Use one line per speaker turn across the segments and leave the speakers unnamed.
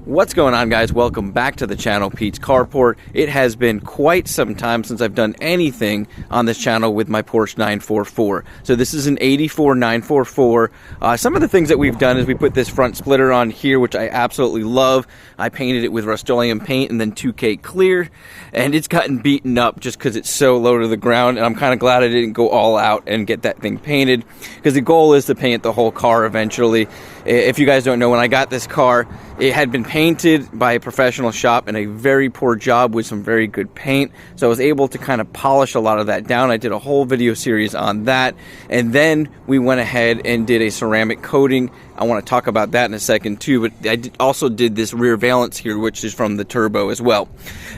What's going on, guys? Welcome back to the channel, Pete's Carport. It has been quite some time since I've done anything on this channel with my Porsche 944. So this is an 84 944. Some of the things that we've done is we put this front splitter on here, which I absolutely love. I painted it with Rust-Oleum paint and then 2K clear, and it's gotten beaten up just because it's so low to the ground, and I'm kind of glad I didn't go all out and get that thing painted, because the goal is to paint the whole car eventually. If you guys don't know, when I got this car, it had been painted by a professional shop in a very poor job with some very good paint. So I was able to kind of polish a lot of that down. I did a whole video series on that. And then we went ahead and did a ceramic coating. I want to talk about that in a second too, but I also did this rear valance here, which is from the turbo as well.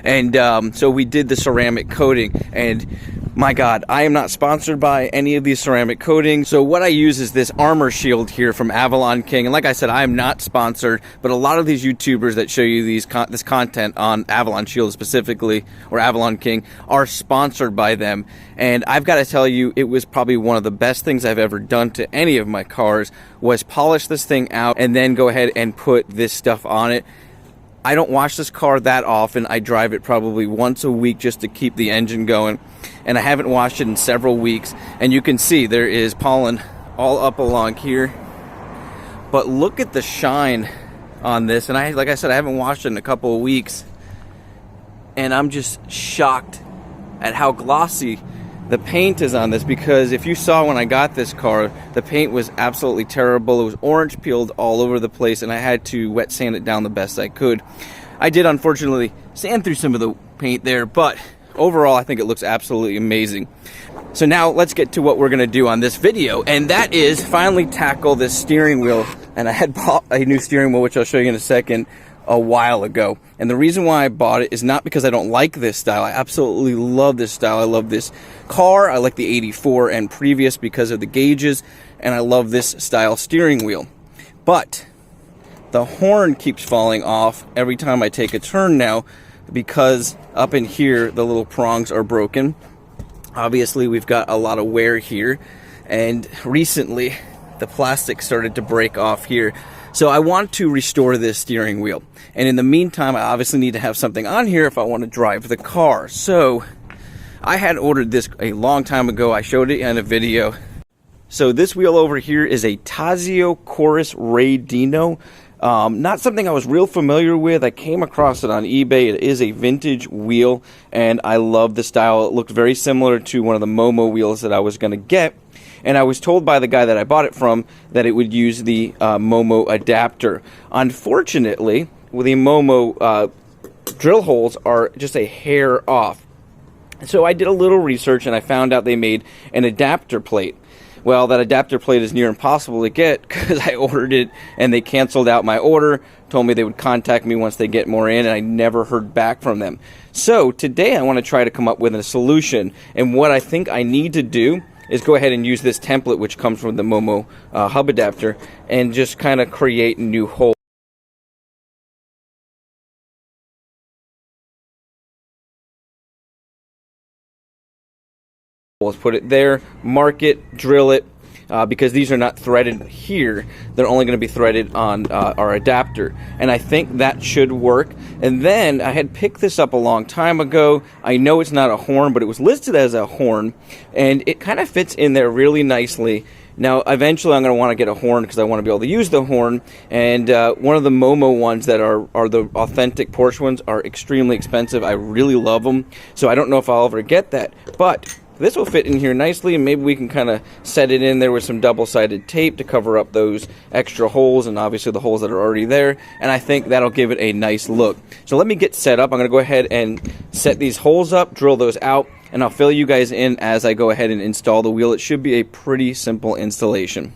And so we did the ceramic coating, and my God, I am not sponsored by any of these ceramic coatings. So what I use is this armor shield here from Avalon King. And like I said, I am not sponsored, but a lot of these YouTubers that show you this content on Avalon Shield specifically, or Avalon King, are sponsored by them. And I've got to tell you, it was probably one of the best things I've ever done to any of my cars, was polish this thing out and then go ahead and put this stuff on it. I don't wash this car that often. I drive it probably once a week just to keep the engine going, and I haven't washed it in several weeks. And you can see there is pollen all up along here, but look at the shine on this. And like I said, I haven't washed it in a couple of weeks, and I'm just shocked at how glossy the paint is on this, because if you saw when I got this car, the paint was absolutely terrible. It was orange peeled all over the place, and I had to wet sand it down the best I could. I did unfortunately sand through some of the paint there, but overall I think it looks absolutely amazing. So now let's get to what we're going to do on this video, and that is finally tackle this steering wheel. And I had bought a new steering wheel, which I'll show you in a second, a while ago. And the reason why I bought it is not because I don't like this style. I absolutely love this style. I love this car. I like the 84 and previous because of the gauges, and I love this style steering wheel. But the horn keeps falling off every time I take a turn now, because up in here the little prongs are broken. Obviously we've got a lot of wear here, and recently the plastic started to break off here. So I want to restore this steering wheel, and in the meantime I obviously need to have something on here if I want to drive the car. So I had ordered this a long time ago. I showed it in a video. So this wheel over here is a Tazio Corse Ray Dino. Not something I was real familiar with. I came across it on eBay. It is a vintage wheel, and I love the style. It looked very similar to one of the Momo wheels that I was going to get. And I was told by the guy that I bought it from that it would use the Momo adapter. Unfortunately, with the Momo drill holes are just a hair off. So I did a little research, and I found out they made an adapter plate. Well, that adapter plate is near impossible to get, because I ordered it and they canceled out my order, told me they would contact me once they get more in, and I never heard back from them. So today I want to try to come up with a solution, and what I think I need to do is go ahead and use this template which comes from the Momo hub adapter, and just kind of create new holes. Let's put it there, mark it, drill it, because these are not threaded here. They're only going to be threaded on our adapter, and I think that should work. And then I had picked this up a long time ago. I know it's not a horn, but it was listed as a horn, and it kind of fits in there really nicely. Now eventually I'm going to want to get a horn, because I want to be able to use the horn, and one of the Momo ones that are the authentic Porsche ones are extremely expensive. I really love them, so I don't know if I'll ever get that, but this will fit in here nicely, and maybe we can kind of set it in there with some double-sided tape to cover up those extra holes, and obviously the holes that are already there, and I think that'll give it a nice look. So let me get set up. I'm going to go ahead and set these holes up, drill those out, and I'll fill you guys in as I go ahead and install the wheel. It should be a pretty simple installation.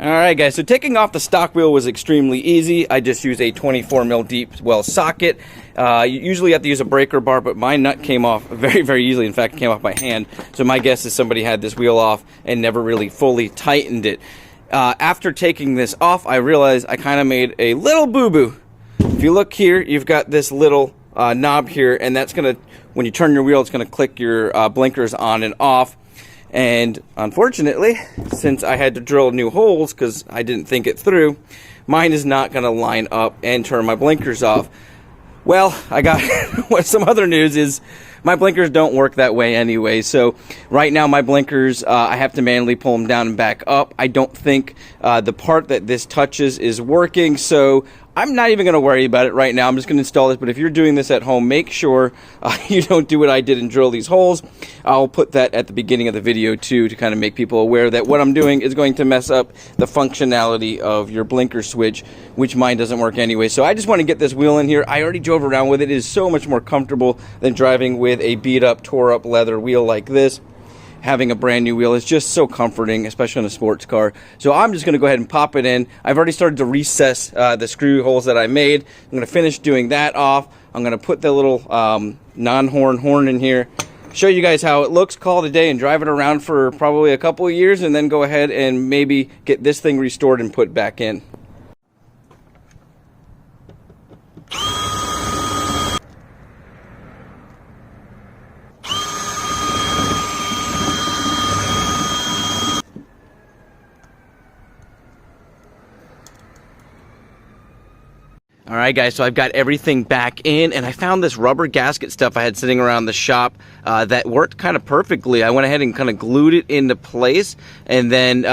Alright guys, so taking off the stock wheel was extremely easy. I just used a 24mm deep well socket. You usually have to use a breaker bar, but my nut came off very, very easily. In fact, it came off my hand. So my guess is somebody had this wheel off and never really fully tightened it. After taking this off, I realized I kind of made a little boo-boo. If you look here, you've got this little knob here, and that's going to, when you turn your wheel, it's going to click your blinkers on and off. And unfortunately, since I had to drill new holes because I didn't think it through, mine is not going to line up and turn my blinkers off. Well, I got some other news is my blinkers don't work that way anyway. So right now my blinkers, I have to manually pull them down and back up. I don't think the part that this touches is working, so I'm not even going to worry about it right now. I'm just going to install this, but if you're doing this at home, make sure you don't do what I did and drill these holes. I'll put that at the beginning of the video too, to kind of make people aware that what I'm doing is going to mess up the functionality of your blinker switch, which mine doesn't work anyway. So I just want to get this wheel in here. I already drove around with it. It is so much more comfortable than driving with a beat up, tore up leather wheel like this. Having a brand new wheel is just so comforting, especially in a sports car. So I'm just going to go ahead and pop it in. I've already started to recess the screw holes that I made. I'm going to finish doing that off. I'm going to put the little non-horn horn in here, show you guys how it looks, call it a day, and drive it around for probably a couple of years, and then go ahead and maybe get this thing restored and put back in. Alright guys, so I've got everything back in, and I found this rubber gasket stuff I had sitting around the shop that worked kind of perfectly. I went ahead and kind of glued it into place, and then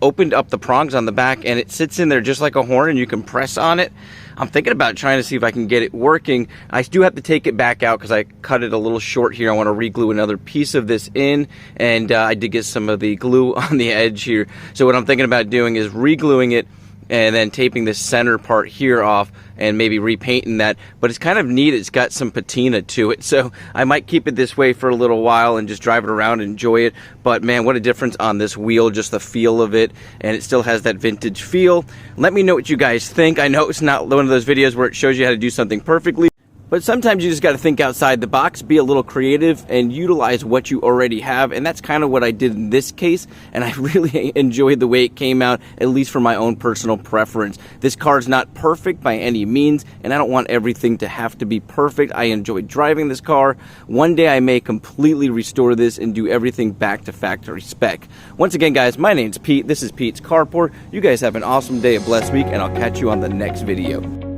opened up the prongs on the back, and it sits in there just like a horn, and you can press on it. I'm thinking about trying to see if I can get it working. I do have to take it back out because I cut it a little short here. I want to re-glue another piece of this in, and I did get some of the glue on the edge here. So what I'm thinking about doing is re-gluing it and then taping this center part here off and maybe repainting that. But it's kind of neat. It's got some patina to it, so I might keep it this way for a little while and just drive it around and enjoy it. But man, what a difference on this wheel, just the feel of it, and it still has that vintage feel. Let me know what you guys think. I know it's not one of those videos where it shows you how to do something perfectly, but sometimes you just got to think outside the box, be a little creative, and utilize what you already have. And that's kind of what I did in this case. And I really enjoyed the way it came out, at least for my own personal preference. This car is not perfect by any means, and I don't want everything to have to be perfect. I enjoyed driving this car. One day I may completely restore this and do everything back to factory spec. Once again, guys, my name's Pete. This is Pete's Carport. You guys have an awesome day, a blessed week, and I'll catch you on the next video.